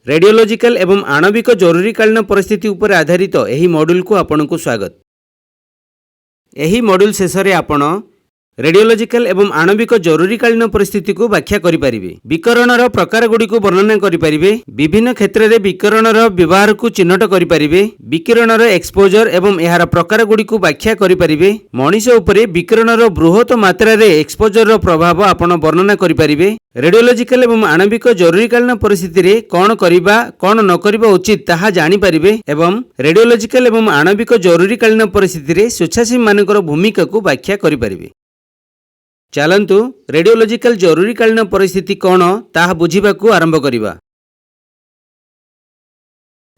Radiological एवं आणविक जरूरीकालीन परिस्थिति उपर आधारित एही मॉड्यूल को आपनकु स्वागत। एही मॉड्यूल शेष रे आपण रेडियोलॉजिकल एवं आणविक जरूरीकालीन परिस्थिति को व्याख्या करि परिबे। विकिरणर प्रकार गुडी को वर्णना करि परिबे। विभिन्न क्षेत्र रे विकिरणर व्यवहार को चिन्हट करि परिबे। विकिरणर एक्सपोजर एवं एहार प्रकार गुडी को व्याख्या करि परिबे। मनुष्य उपरे विकिरणर बृहत मात्रा रे एक्सपोजर रो प्रभाव आपण वर्णना करि परिबे। रेडियोलॉजिकल एवं आणविक जरूरीकालीन परिस्थिति रे कौन करिबा कौन न करिबा उचित ताहा जानि परिबे एवं रेडियोलॉजिकल एवं आणविक जरूरीकालीन परिस्थिति रे स्वेच्छासेवी मानकर भूमिका को व्याख्या करि परिबे। चलंतु रेडियोलॉजिकल जरूरीकालीन परिस्थिति कौन ताहा बुझिबाकू आरंभ करिबा।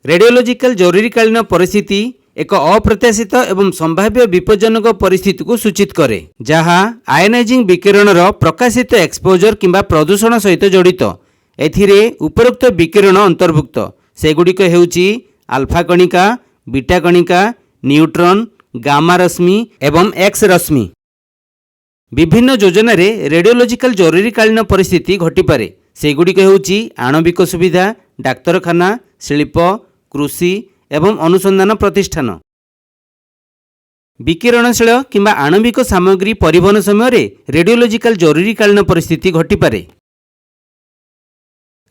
रेडियोलॉजिकल जरूरीकालीन परिस्थिति एक अप्रत्याशित एवं संभाव्य विपज्जनक परिस्थिति को सूचित करे, जहाँ आयनाइजिंग विकिरणर प्रकाशित एक्सपोजर किंबा प्रदूषण सहित जड़ित। एथिरे उपरोक्त विकिरण अंतर्भुक्त। सेगुड़िक हेउची आल्फा कणिका, बीटा कणिका, न्यूट्रॉन, गामा रश्मि एवं एक्स रश्मि। विभिन्न योजना रे रेडियोलॉजिकल जरूरीकालीन परिस्थिति घटिपारे। सेगुड़िक हेउची आणविक सुविधा, डाक्तरखाना, शिल्प, कृषि एवं अनुसंधान प्रतिष्ठान। विकिरणशील किंबा आणविक सामग्री परिवहन समय रेडियोलॉजिकल जरूरीकालीन परिस्थिति घटिपारे।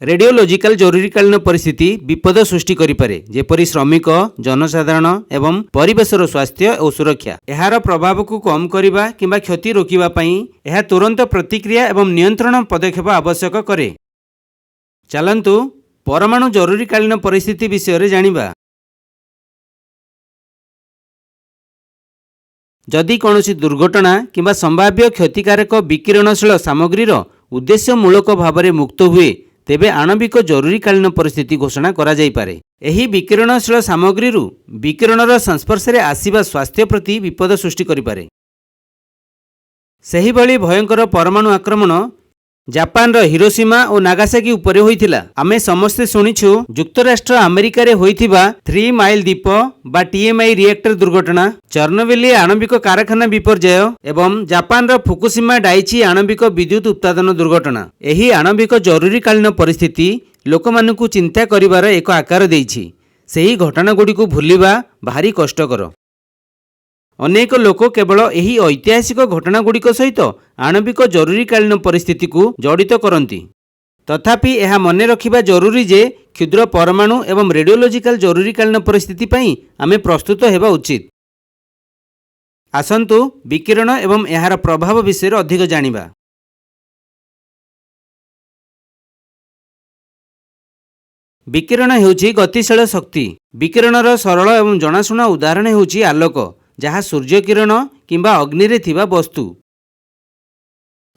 रेडियोलॉजिकल जरूरीकालीन परिस्थिति विपद सृष्टि करिपारे, जेपरि श्रमिक, जनसाधारण एवं परिवेशर स्वास्थ्य और सुरक्षा। एहार प्रभाव को कम करिबा किंबा क्षति रोकिबा पई एहा तुरंत प्रतिक्रिया एवं नियंत्रण पदक्षेप आवश्यक करे। चलंतु परमाणु जरूरीकालीन परिस्थिति विषय रे जानिबा। जदि कौनसी दुर्घटना किंबा संभाव्य क्षतिकारक विकिरणशील सामग्रीर उद्देश्यमूलक भाव में मुक्त हुए, तेबे आणविक जरूरीकालीन परिस्थिति घोषणा करा जाई पारे। एही विकिरणशील सामग्री विकिरणर संस्पर्श रे आसीबा स्वास्थ्य प्रति विपद सृष्टि करिपारे। सेही भली भयंकर परमाणु आक्रमण जापान रो हिरोशिमा और नागासाकी उपरे होइथिला। आमे समस्ते सुनिछु युक्तराष्ट्र अमेरिका रे होइथिबा 3 माइल द्वीप बा टीएमआई रिएक्टर दुर्घटना, चर्नोबिल आणविक कारखाना विपर्यय एवं जापान रो फुकुशिमा डाइची आणविक विद्युत उत्पादन दुर्घटना। एही आणविक जरूरीकालीन परिस्थिति लोकमानकु चिंता करिवार एक आकार देइछि। सेही घटना गुडी को भूलिबा भारी कष्टकर। अनेक लोक केवल एही ऐतिहासिक घटना गुड़िक सहित आणविक जरूरीकालीन परिस्थिति को जड़ित करती। तथापि यह मन रखिबा जरूरी जे क्षुद्र परमाणु एवं रेडियोलॉजिकल जरूरीकालीन परिस्थिति पई आमे प्रस्तुत हेबा उचित। आसंतु विकिरण एवं एहार प्रभाव विषय अधिक जानिबा। विकिरण हेउची गतिशील शक्ति। विकिरणर सरल एवं जनाशुना उदाहरण हेउची आलोक, जहाँ सूर्य किरण किंबा अग्नि रे थिबा वस्तु।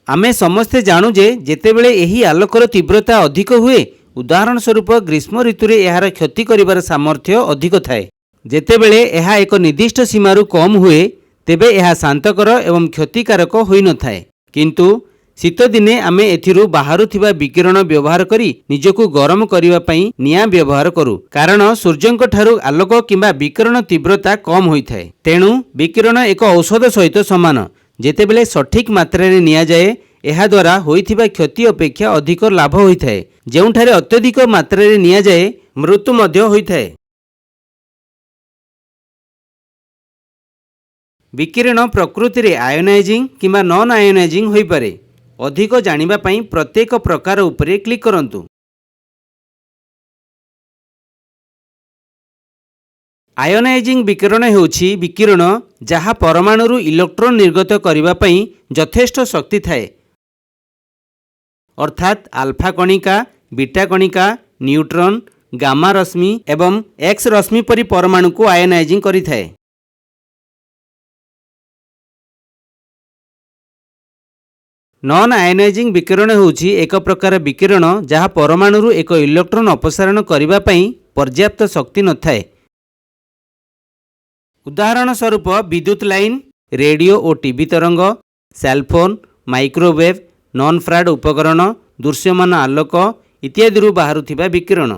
आमे समस्ते जानु जे जेतेबेले एही आलोकर तीव्रता अधिक हुए, उदाहरण स्वरूप ग्रीष्म ऋतु रे एहार क्षति करिवार सामर्थ्य अधिक थाए। जेतेबेले एहा एक निर्दिष्ट सीमारु कम हुए, तेबे एहा शांतकर एवं क्षतिकारक होई न थाए। किंतु शीत दिने आमे एथिरु बाहरु थिबा विकिरण व्यवहार करी निजको गरम करिवा पई निया व्यवहार करू, कारण सूर्यंक ठारू आलोक किंबा विकिरण तीव्रता कम होई थाए। तेणु विकिरण एक औषध सहित समान। जेतेबेले सठिक मात्रा रे निया जाए, एहा द्वारा होइथिबा क्षति अपेक्षा अधिक लाभ होई थाए। जेउठारे अत्यधिक मात्रा रे निया जाए, मृत्यु मध्य होई थाए। विकिरण प्रकृति रे आयोनाइजिंग किंबा नॉन आयोनाइजिंग होई पारे। अधिक जानिबा पई प्रत्येक प्रकार उपरे क्लिक करंतु। आयोनाइजिंग विकिरण हेउछि विकिरण जहाँ परमाणु इलेक्ट्रॉन निर्गत करिबा पई यथेष्ट शक्ति थाए, अर्थात आल्फा कणिका, बीटा कणिका, न्यूट्रॉन, गामा रश्मि एवं एक्स रश्मि परि परमाणु को आयोनाइजिंग करिथाए। नॉन आयोनाइजिंग विकिरण हेउछि एक प्रकार विकिरण जहाँ परमाणु एक इलेक्ट्रॉन अपसारण करिबा पई पर्याप्त शक्ति न थाए। उदाहरण स्वरूप विद्युत लाइन, रेडियो और टीवी तरंग, सेलफोन, माइक्रोवेव, नॉन फ्राड उपकरण, दृश्यमान आलोक इत्यादि बाहरुथिबा विकिरण।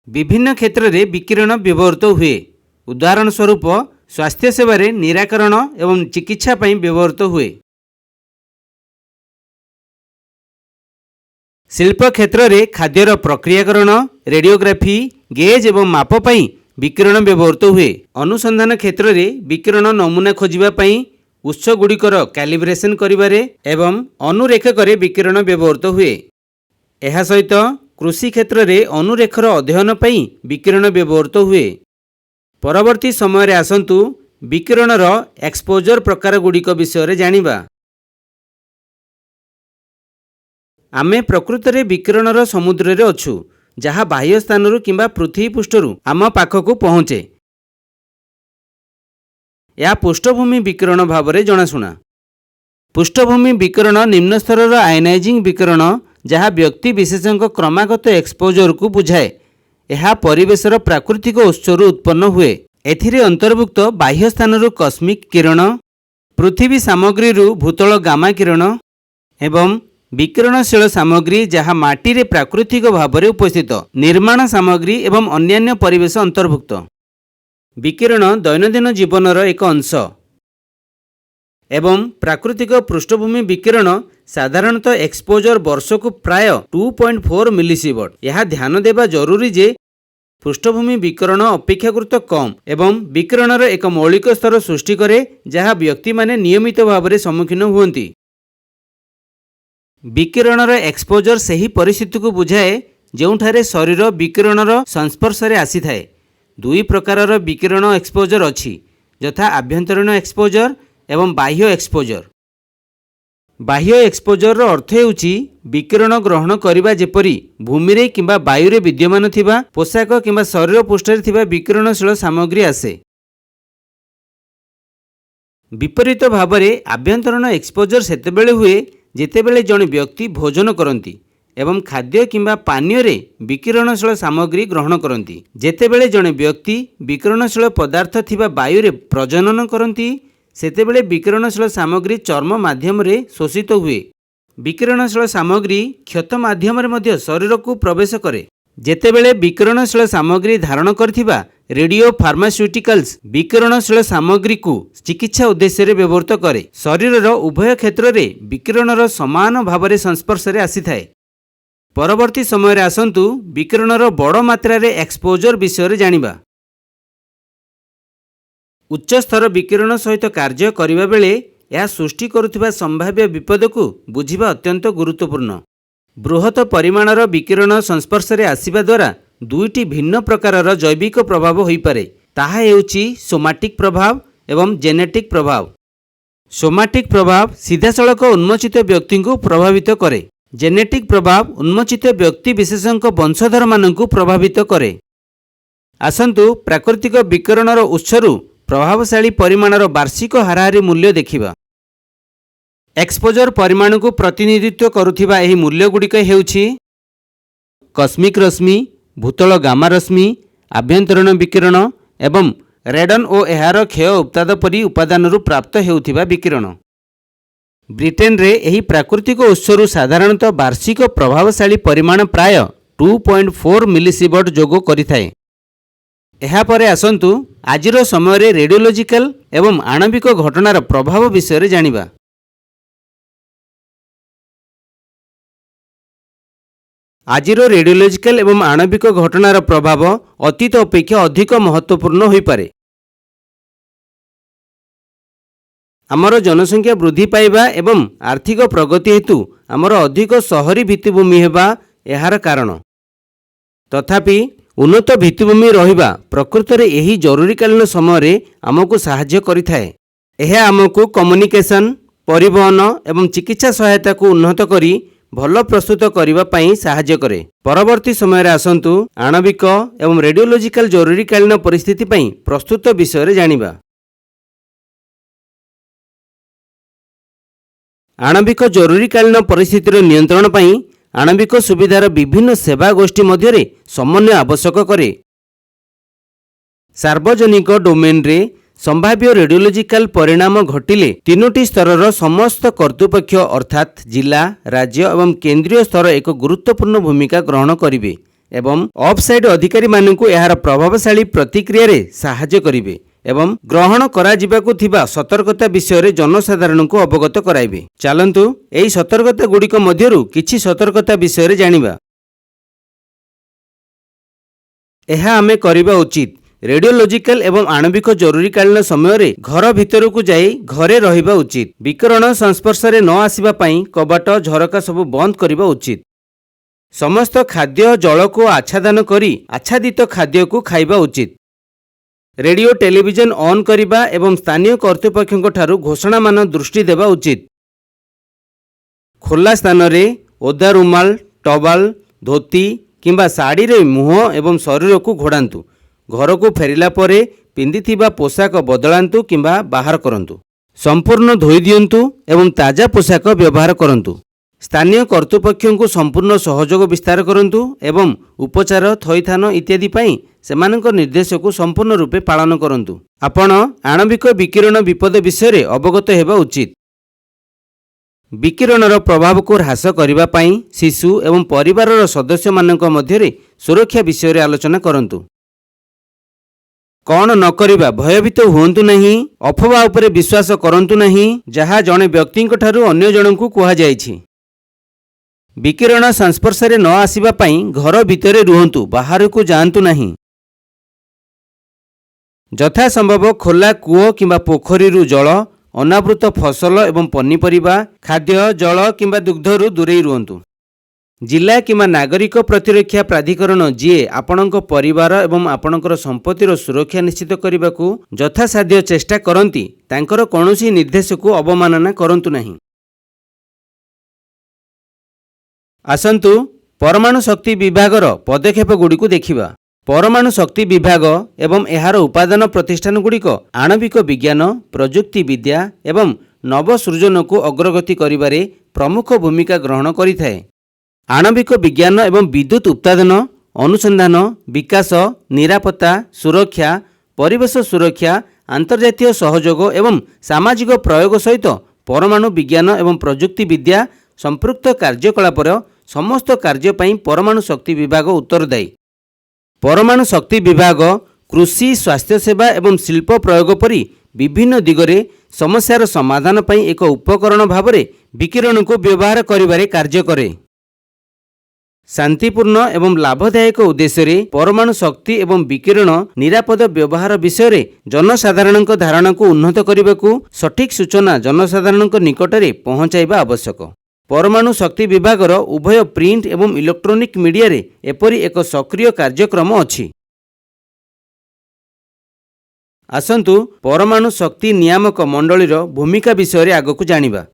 विभिन्न क्षेत्र में विकिरण व्यवहृत हुए। उदाहरण स्वरूप स्वास्थ्य सेवा निराकरण एवं चिकित्सा व्यवहृत हुए। ଶିଳ୍ପ କ୍ଷେତ୍ରରେ ଖାଦ୍ୟର ପ୍ରକ୍ରିୟାକରଣ, ରେଡିଓଗ୍ରାଫି, ଗେଜ୍ ଏବଂ ମାପ ପାଇଁ ବିକିରଣ ବ୍ୟବହୃତ ହୁଏ। ଅନୁସନ୍ଧାନ କ୍ଷେତ୍ରରେ ବିକିରଣ ନମୁନା ଖୋଜିବା ପାଇଁ, ଉତ୍ସଗୁଡ଼ିକର କ୍ୟାଲିବ୍ରେସନ୍ କରିବାରେ ଏବଂ ଅନୁରେଖକରେ ବିକିରଣ ବ୍ୟବହୃତ ହୁଏ। ଏହା ସହିତ କୃଷି କ୍ଷେତ୍ରରେ ଅନୁରେଖର ଅଧ୍ୟୟନ ପାଇଁ ବିକିରଣ ବ୍ୟବହୃତ ହୁଏ। ପରବର୍ତ୍ତୀ ସମୟରେ ଆସନ୍ତୁ ବିକିରଣର ଏକ୍ସପୋଜର ପ୍ରକାରଗୁଡ଼ିକ ବିଷୟରେ ଜାଣିବା। ଆମେ ପ୍ରକୃତରେ ବିକିରଣର ସମୁଦ୍ରରେ ଅଛୁ, ଯାହା ବାହ୍ୟ ସ୍ଥାନରୁ କିମ୍ବା ପୃଥିବୀ ପୃଷ୍ଠରୁ ଆମ ପାଖକୁ ପହଞ୍ଚେ। ଏହା ପୃଷ୍ଠଭୂମି ବିକିରଣ ଭାବରେ ଜଣାଶୁଣା। ପୃଷ୍ଠଭୂମି ବିକିରଣ ନିମ୍ନ ସ୍ତରର ଆୟନାଇଜିଂ ବିକିରଣ, ଯାହା ବ୍ୟକ୍ତି ବିଶେଷଙ୍କ କ୍ରମାଗତ ଏକ୍ସପୋଜରକୁ ବୁଝାଏ। ଏହା ପରିବେଶର ପ୍ରାକୃତିକ ଉତ୍ସରୁ ଉତ୍ପନ୍ନ ହୁଏ। ଏଥିରେ ଅନ୍ତର୍ଭୁକ୍ତ ବାହ୍ୟ ସ୍ଥାନରୁ କସ୍ମିକ୍ କିରଣ, ପୃଥିବୀ ସାମଗ୍ରୀରୁ ଭୂତଳ ଗାମା କିରଣ ଏବଂ ବିକିରଣଶୀଳ ସାମଗ୍ରୀ ଯାହା ମାଟିରେ ପ୍ରାକୃତିକ ଭାବରେ ଉପସ୍ଥିତ, ନିର୍ମାଣ ସାମଗ୍ରୀ ଏବଂ ଅନ୍ୟାନ୍ୟ ପରିବେଶ ଅନ୍ତର୍ଭୁକ୍ତ। ବିକିରଣ ଦୈନନ୍ଦିନ ଜୀବନର ଏକ ଅଂଶ ଏବଂ ପ୍ରାକୃତିକ ପୃଷ୍ଠଭୂମି ବିକିରଣ ସାଧାରଣତଃ ଏକ୍ସପୋଜର ବର୍ଷକୁ ପ୍ରାୟ 2.4 ମିଲିସିଭର୍ଟ। ଏହା ଧ୍ୟାନ ଦେବା ଜରୁରୀ ଯେ ପୃଷ୍ଠଭୂମି ବିକିରଣ ଅପେକ୍ଷାକୃତ କମ୍ ଏବଂ ବିକିରଣର ଏକ ମୌଳିକ ସ୍ତର ସୃଷ୍ଟି କରେ ଯାହା ବ୍ୟକ୍ତିମାନେ ନିୟମିତ ଭାବରେ ସମ୍ମୁଖୀନ ହୁଅନ୍ତି। ବିକିରଣର ଏକ୍ସପୋଜର ସେହି ପରିସ୍ଥିତିକୁ ବୁଝାଏ ଯେଉଁଠାରେ ଶରୀର ବିକିରଣର ସଂସ୍ପର୍ଶରେ ଆସିଥାଏ। ଦୁଇ ପ୍ରକାରର ବିକିରଣ ଏକ୍ସପୋଜର ଅଛି, ଯଥା ଆଭ୍ୟନ୍ତରୀଣ ଏକ୍ସପୋଜର ଏବଂ ବାହ୍ୟ ଏକ୍ସପୋଜର। ବାହ୍ୟ ଏକ୍ସପୋଜରର ଅର୍ଥ ହେଉଛି ବିକିରଣ ଗ୍ରହଣ କରିବା, ଯେପରି ଭୂମିରେ କିମ୍ବା ବାୟୁରେ ବିଦ୍ୟମାନ ଥିବା ପୋଷାକ କିମ୍ବା ଶରୀର ପୃଷ୍ଠରେ ଥିବା ବିକିରଣଶୀଳ ସାମଗ୍ରୀ ଆସେ। ବିପରୀତ ଭାବରେ ଆଭ୍ୟନ୍ତରୀଣ ଏକ୍ସପୋଜର ସେତେବେଳେ ହୁଏ ଯେତେବେଳେ ଜଣେ ବ୍ୟକ୍ତି ଭୋଜନ କରନ୍ତି ଏବଂ ଖାଦ୍ୟ କିମ୍ବା ପାନୀୟରେ ବିକିରଣଶୀଳ ସାମଗ୍ରୀ ଗ୍ରହଣ କରନ୍ତି। ଯେତେବେଳେ ଜଣେ ବ୍ୟକ୍ତି ବିକିରଣଶୀଳ ପଦାର୍ଥ ଥିବା ବାୟୁରେ ପ୍ରଜନନ କରନ୍ତି, ସେତେବେଳେ ବିକିରଣଶୀଳ ସାମଗ୍ରୀ ଚର୍ମ ମାଧ୍ୟମରେ ଶୋଷିତ ହୁଏ। ବିକିରଣଶୀଳ ସାମଗ୍ରୀ କ୍ଷତ ମାଧ୍ୟମରେ ମଧ୍ୟ ଶରୀରକୁ ପ୍ରବେଶ କରେ। ଯେତେବେଳେ ବିକିରଣଶୀଳ ସାମଗ୍ରୀ ଧାରଣ କରିଥିବା ରେଡିଓ ଫାର୍ମାସ୍ୟୁଟିକାଲ୍ସ ବିକିରଣଶୀଳ ସାମଗ୍ରୀକୁ ଚିକିତ୍ସା ଉଦ୍ଦେଶ୍ୟରେ ବ୍ୟବହୃତ କରେ, ଶରୀରର ଉଭୟ କ୍ଷେତ୍ରରେ ବିକିରଣର ସମାନ ଭାବରେ ସଂସ୍ପର୍ଶରେ ଆସିଥାଏ। ପରବର୍ତ୍ତୀ ସମୟରେ ଆସନ୍ତୁ ବିକିରଣର ବଡ଼ ମାତ୍ରାରେ ଏକ୍ସପୋଜର ବିଷୟରେ ଜାଣିବା। ଉଚ୍ଚସ୍ତର ବିକିରଣ ସହିତ କାର୍ଯ୍ୟ କରିବା ବେଳେ ଏହା ସୃଷ୍ଟି କରୁଥିବା ସମ୍ଭାବ୍ୟ ବିପଦକୁ ବୁଝିବା ଅତ୍ୟନ୍ତ ଗୁରୁତ୍ୱପୂର୍ଣ୍ଣ। ବୃହତ ପରିମାଣର ବିକିରଣ ସଂସ୍ପର୍ଶରେ ଆସିବା ଦ୍ୱାରା ଦୁଇଟି ଭିନ୍ନ ପ୍ରକାରର ଜୈବିକ ପ୍ରଭାବ ହୋଇପାରେ। ତାହା ହେଉଛି ସୋମାଟିକ୍ ପ୍ରଭାବ ଏବଂ ଜେନେଟିକ୍ ପ୍ରଭାବ। ସୋମାଟିକ୍ ପ୍ରଭାବ ସିଧାସଳଖ ଉନ୍ମୋଚିତ ବ୍ୟକ୍ତିଙ୍କୁ ପ୍ରଭାବିତ କରେ। ଜେନେଟିକ୍ ପ୍ରଭାବ ଉନ୍ମୋଚିତ ବ୍ୟକ୍ତି ବିଶେଷଙ୍କ ବଂଶଧରମାନଙ୍କୁ ପ୍ରଭାବିତ କରେ। ଆସନ୍ତୁ ପ୍ରାକୃତିକ ବିକିରଣର ଉତ୍ସରୁ ପ୍ରଭାବଶାଳୀ ପରିମାଣର ବାର୍ଷିକ ହାରାହାରି ମୂଲ୍ୟ ଦେଖିବା। ଏକ୍ସପୋଜର ପରିମାଣକୁ ପ୍ରତିନିଧିତ୍ୱ କରୁଥିବା ଏହି ମୂଲ୍ୟଗୁଡ଼ିକ ହେଉଛି କସ୍ମିକ୍ ରଶ୍ମି, ଭୂତଳ ଗାମା ରଶ୍ମି, ଆଭ୍ୟନ୍ତରୀଣ ବିକିରଣ ଏବଂ ରେଡନ୍ ଓ ଏହାର କ୍ଷୟ ଉତ୍ପାଦ ପରି ଉପାଦାନରୁ ପ୍ରାପ୍ତ ହେଉଥିବା ବିକିରଣ। ବ୍ରିଟେନରେ ଏହି ପ୍ରାକୃତିକ ଉତ୍ସରୁ ସାଧାରଣତଃ ବାର୍ଷିକ ପ୍ରଭାବଶାଳୀ ପରିମାଣ ପ୍ରାୟ 2.4 ମିଲିସିଭର୍ଟ ଯୋଗ କରିଥାଏ। ଏହାପରେ ଆସନ୍ତୁ ଆଜିର ସମୟରେ ରେଡିଓଲୋଜିକାଲ ଏବଂ ଆଣବିକ ଘଟଣାର ପ୍ରଭାବ ବିଷୟରେ ଜାଣିବା। ଆଜିର ରେଡିଓଲୋଜିକାଲ ଏବଂ ଆଣବିକ ଘଟଣାର ପ୍ରଭାବ ଅତୀତ ଅପେକ୍ଷା ଅଧିକ ମହତ୍ତ୍ୱପୂର୍ଣ୍ଣ ହୋଇପାରେ। ଆମର ଜନସଂଖ୍ୟା ବୃଦ୍ଧି ପାଇବା ଏବଂ ଆର୍ଥିକ ପ୍ରଗତି ହେତୁ ଆମର ଅଧିକ ସହରୀ ଭିତ୍ତିଭୂମି ହେବା ଏହାର କାରଣ। ତଥାପି ଉନ୍ନତ ଭିତ୍ତିଭୂମି ରହିବା ପ୍ରକୃତରେ ଏହି ଜରୁରୀକାଳୀନ ସମୟରେ ଆମକୁ ସାହାଯ୍ୟ କରିଥାଏ। ଏହା ଆମକୁ କମ୍ୟୁନିକେସନ, ପରିବହନ ଏବଂ ଚିକିତ୍ସା ସହାୟତାକୁ ଉନ୍ନତ କରି ଭଲ ପ୍ରସ୍ତୁତ କରିବା ପାଇଁ ସାହାଯ୍ୟ କରେ। ପରବର୍ତ୍ତୀ ସମୟରେ ଆସନ୍ତୁ ଆଣବିକ ଏବଂ ରେଡିଓଲୋଜିକାଲ ଜରୁରୀକାଳୀନ ପରିସ୍ଥିତି ପାଇଁ ପ୍ରସ୍ତୁତ ବିଷୟରେ ଜାଣିବା। ଆଣବିକ ଜରୁରୀକାଳୀନ ପରିସ୍ଥିତିର ନିୟନ୍ତ୍ରଣ ପାଇଁ ଆଣବିକ ସୁବିଧାର ବିଭିନ୍ନ ସେବା ଗୋଷ୍ଠୀ ମଧ୍ୟରେ ସମନ୍ୱୟ ଆବଶ୍ୟକ କରେ। ସାର୍ବଜନିକ ଡୋମେନରେ ସମ୍ଭାବ୍ୟ ରେଡିଓଲୋଜିକାଲ ପରିଣାମ ଘଟିଲେ ତିନୋଟି ସ୍ତରର ସମସ୍ତ କର୍ତ୍ତୃପକ୍ଷ ଅର୍ଥାତ୍ ଜିଲ୍ଲା, ରାଜ୍ୟ ଏବଂ କେନ୍ଦ୍ରୀୟ ସ୍ତର ଏକ ଗୁରୁତ୍ୱପୂର୍ଣ୍ଣ ଭୂମିକା ଗ୍ରହଣ କରିବେ ଏବଂ ଅଫ୍ସାଇଡ୍ ଅଧିକାରୀମାନଙ୍କୁ ଏହାର ପ୍ରଭାବଶାଳୀ ପ୍ରତିକ୍ରିୟାରେ ସାହାଯ୍ୟ କରିବେ। एवं ग्रहण कराजिबाकु थिबा सतर्कता विषय जनसाधारण को अवगत कराइबे। चलंतु एही सतर्कता गुड़िक मध्यरु किछि सतर्कता विषय जानिबा। एहा आमे करिबा उचित। रेडियोलॉजिकल एवं आणविक जरूरीकालीन समय घर भितर को जाई घरे रहिबा उचित। विकिरण संस्पर्श रे न आसिबा पई कबाट झरका सब बंद करिबा उचित। समस्त खाद्य जल को आच्छादन करी आच्छादित खाद्य को खाइबा उचित। रेडियो टेलीविजन ऑन करिबा एवं स्थानीय कर्तृपक्षों ठारू घोषणा मान दृष्टि देबा उचित। खोला स्थान रे ओदा रुमाल, टॉवल, धोती किंबा साड़ी रे मुह एवं शरीर को घोड़ांतु। घर को फेरिला परे पिंधिथिबा पोशाक बदलांतु किंबा बाहर करंतु। संपूर्ण धोई दियंतु एवं ताजा पोशाक व्यवहार करंतु। स्थानीय कर्तृपक्षों को संपूर्ण सहयोग विस्तार करंतु एवं उपचार, थईथान इत्यादि पई सेमानक निर्देश को संपूर्ण रूपे पालन करंतु। आपण आणविक विकिरण विपद विषय अवगत हेबा उचित। विकिरणर प्रभाव को ह्रास करिबा पई शिशु एवं परिवारर सदस्य मानक मध्यरे सुरक्षा विषय आलोचना करंतु। कौन न करिबा भयभीत हुअंतु नहीं। अफवाह उपरे विश्वास करंतु नहीं जहाँ जणे व्यक्तिंक ठारू अन्य जनकु कुहा जायछि। विकिरण संस्पर्श रे न आसिबा पई घर भितरे रुहंतु, बाहर को जांतु नहीं। यथा संभव खोला कूओ किंबा पोखरीरू जल, अनावृत फसल एवं पनीपरिबा, खाद्य, जल किंबा दुग्धरू दूरेई रुहंतु। जिला किंबा नागरिक प्रतिरक्षा प्राधिकरण जीए आपणक परिवार एवं आपणकर संपत्तिर सुरक्षा निश्चित करने यथासाध्य चेष्टा करती तांकर कौनसी निर्देश को अवमानना करंतु नहीं। आसंतु परमाणु शक्ति विभागर पदक्षेप गुड़िक देखिबा। परमाणु शक्ति विभाग एवं एहार उपादान प्रतिष्ठान गुड़िक आणविक विज्ञान, प्रजुक्ति विद्या एवं नवसृजन को अग्रगति करिबारे प्रमुख भूमिका ग्रहण करिथाए। आणविक विज्ञान एवं विद्युत उत्पादन, अनुसंधान, विकास, निरापत्ता, सुरक्षा, परिवेश सुरक्षा, अंतर्जातीय सहयोग एवं सामाजिक प्रयोग सहित परमाणु विज्ञान एवं प्रजुक्ति विद्या संपृक्त कार्यकलापर समस्त कार्य पई परमाणु शक्ति विभाग उत्तरदायी। परमाणु शक्ति विभाग कृषि, स्वास्थ्य सेवा एवं शिल्प प्रयोग परी विभिन्न दिगरे समस्यार समाधान पई एक उपकरण भावरे विकिरण को व्यवहार करिबारे कार्य करे। शांतिपूर्ण एवं लाभदायक उद्देश्य परमाणु शक्ति एवं विकिरण निरापद व्यवहार विषय जनसाधारण धारणा को उन्नत करने को सठिक सूचना जनसाधारण निकटरे पहुंचाइबा आवश्यक। परमाणु शक्ति विभागर उभय प्रिंट एवं इलेक्ट्रोनिक मीडिया रे एपरी एक सक्रिय कार्यक्रम अछि। आसंतु परमाणु शक्ति नियामक मंडलीर भूमिका विषय आगकू जानिबा।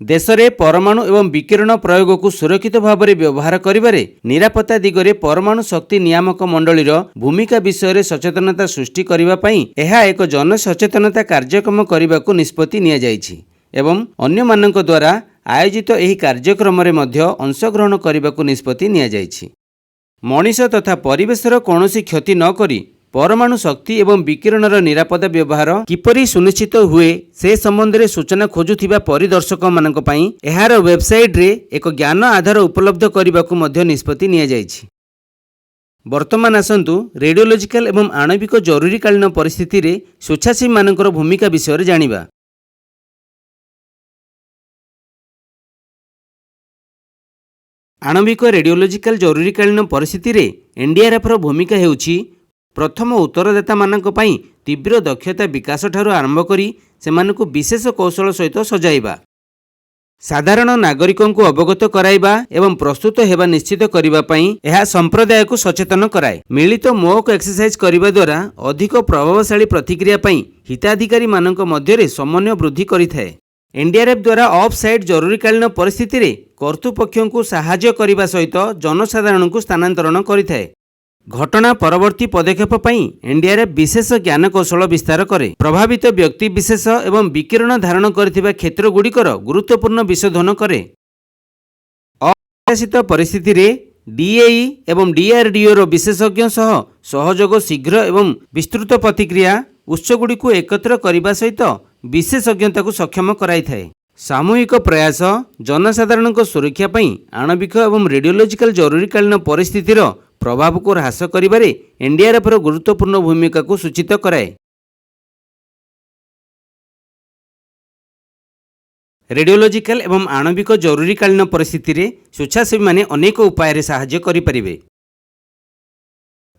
देश में परमाणु एवं विकिरण प्रयोग को सुरक्षित भाव में व्यवहार करिबारे निरापत्ता दिगरे परमाणु शक्ति नियामक मंडलीर भूमिका विषय सचेतनता सृष्टि करिबा पई एहा एक जन सचेतनता कार्यक्रम करने निष्पत्ति निया जायछि एवं अन्य मानक द्वारा आयोजित एही कार्यक्रम रे मध्य अंशग्रहण करने निष्पत्ति निया जायछि। मनीष तथा परिवेशर कौनसी क्षति न करी परमाणु शक्ति एवं विकिरणर निरापद व्यवहार किपरि सुनिश्चित हुए से संबंध में सूचना खोजुथिबा परिदर्शक मानक पई एहार वेबसाइट रे एक ज्ञान आधार उपलब्ध करने को मध्य निष्पत्ति निया जायछि। वर्तमान आसंतु रेडियोलॉजिकल एवं आणविक जरूरीकालीन परिस्थिति रे स्वेच्छासेवी मानकर भूमिका विषय जानिबा। आणविक रेडियोलॉजिकल जरूरीकालीन परिस्थिति रे एनडीआरएफ रो भूमिका हेउछि प्रथम उत्तरदाता मानक पई तीव्र दक्षता विकास ठारू आरंभ करी सेमानकु विशेष कौशल सहित सजाइबा, साधारण नागरिकों को अवगत कराइबा एवं प्रस्तुत हेबा निश्चित करिबा पई एहा संप्रदाय को सचेतन कराए। मिलित मॉक एक्सरसाइज करिबा द्वारा अधिक प्रभावशाली प्रतिक्रिया पई हिताधिकारी मानक मध्यरे समन्वय वृद्धि करिथाए। एनडीआरएफ द्वारा ऑफ साइट जरूरीकालीन परिस्थिति रे कर्तृपक्षों को सहायता करिबा सहित जनसाधारण को स्थानांतरण करिथाए। घटना परवर्ती पदक्षेप पई एनडीआरएफ विशेष ज्ञान कौशल विस्तार करे। प्रभावित व्यक्ति विशेष एवं विकिरण धारण करथिबा क्षेत्र गुड़िकर गुरुत्वपूर्ण विशोधन करे। अप्रत्याशित परिस्थिति रे डीएई एवं डीआरडीओ रो विशेषज्ञ सह सहयोग शीघ्र एवं विस्तृत प्रतिक्रिया उत्सगुड़ी को एकत्र करने सहित विशेषज्ञता को सक्षम कराइथाए। सामूहिक प्रयास जनसाधारण सुरक्षा पई आणविक एवं रेडियोलॉजिकल जरूरीकालीन परिस्थितिर प्रभाव को ह्रास करिबारे एनडीआरएफर गुरुत्वपूर्ण भूमिका को सूचित कराए। रेडियोलॉजिकल एवं आणविक जरूरीकालीन परिस्थिति रे स्वेच्छासेवी माने अनेक उपाय साहाय्य करिपारिबे।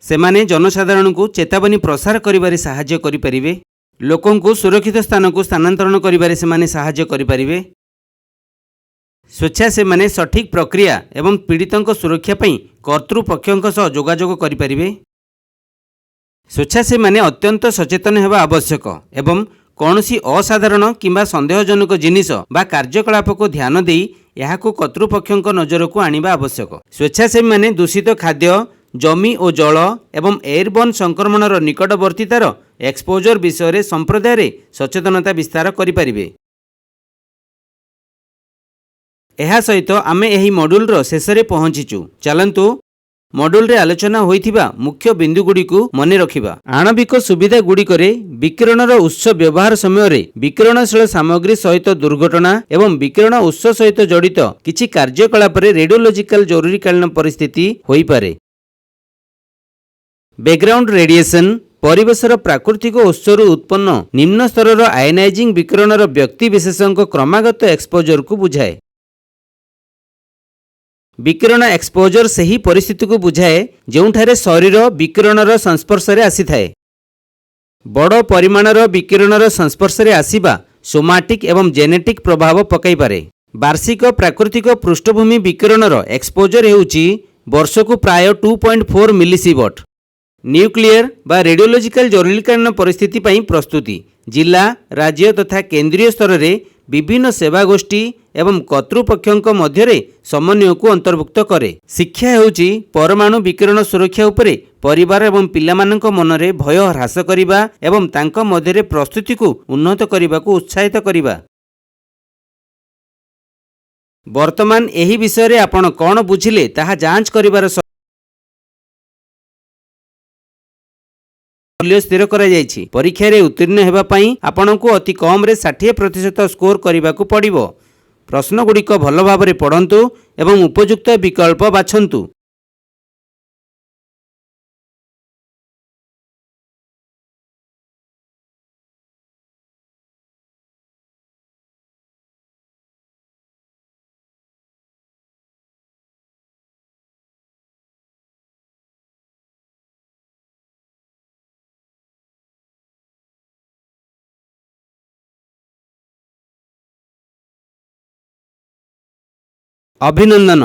सेमाने जनसाधारण को चेतावनी प्रसार करिबारे साहाय्य करिपारिबे। लोकों को सुरक्षित स्थान को स्थानांतरण करिबारे सेमाने साहाय्य करिपारिबे। स्वेच्छासेवी माने सठिक प्रक्रिया एवं पीड़ितों सुरक्षा पई कर्तृपक्षों सह जोगाजोग करिपारिबे। स्वेच्छासेवी माने अत्यंत सचेतन हेबा आवश्यक एवं कौनसी असाधारण किंबा संदेहजनक जिनिस बा कार्यकलाप को ध्यान देई याहाको कर्तृपक्षों नजर को आनिबा आवश्यक। स्वेच्छासेवी माने दूषित खाद्य, जमी और जल एवं एयरबोर्न संक्रमणर निकटवर्तीतार एक्सपोजर विषय संप्रदाय रे सचेतनता विस्तार करिपारिबे। एहा सहित आमे एही मॉड्यूल रो शेषरे पहुंचीचु। चलंतु मॉड्यूल रे आलोचना होइथिबा मुख्य बिंदु गुडी को मने रखिबा। आणविक सुविधा गुडी करे विकिरणर उत्स व्यवहार समय रे विकिरणशील सामग्री सहित दुर्घटना एवं विकिरण उत्स सहित जड़ित किछि कार्यकलाप रे रेडियोलॉजिकल जरूरीकालीन परिस्थिति होई पारे। बैकग्राउंड रेडिएशन परिवेशर प्राकृतिक उत्सर उत्पन्न निम्न स्तरर आयनाइजिंग विकिरणर व्यक्ति विशेषଙ୍କ क्रमागत एक्सपोजर को बुझाए। विकिरण एक्सपोजर सही परिस्थिति को बुझाए जोंठारे शरीर विकिरणर संस्पर्श रे आसी थाए। बड़ परिमाणर विकिरणर संस्पर्श रे आसीबा सोमाटिक एवं जेनेटिक प्रभाव पकाई पारे। वार्षिक प्राकृतिक पृष्ठभूमि विकिरणर एक्सपोजर हेउची वर्षको प्राय 2.4 मिलीसीवट। न्यूक्लियर बा रेडियोलॉजिकल जरूरीकालीन परिस्थिति पई प्रस्तुति जिला, राज्य तथा केंद्रीय स्तर रे विभिन्न सेवा गोष्ठी एवं कर्तृपक्षों मध्य समन्वय को अंतर्भुक्त करे। शिक्षा हेउची परमाणु विकिरण सुरक्षा उपरे परिवार एवं पिलामानंक मनरे भय ह्रास करिबा एवं तांक मध्यरे प्रस्तुति को उन्नत करिबा को उत्साहित करिबा। वर्तमान एही विषय रे आपण कोन बुझिले ताहा जांच करिबार मूल्य स्थिर करा जायछि। परीक्षा रे उत्तीर्ण हेबा पई आपनको अति कम रे 60% स्कोर करिबाकू पड़िबो। प्रश्न गुड़िक भल भाव पढ़ंतु एवं उपयुक्त विकल्प बाछंतु। अभिनंदन।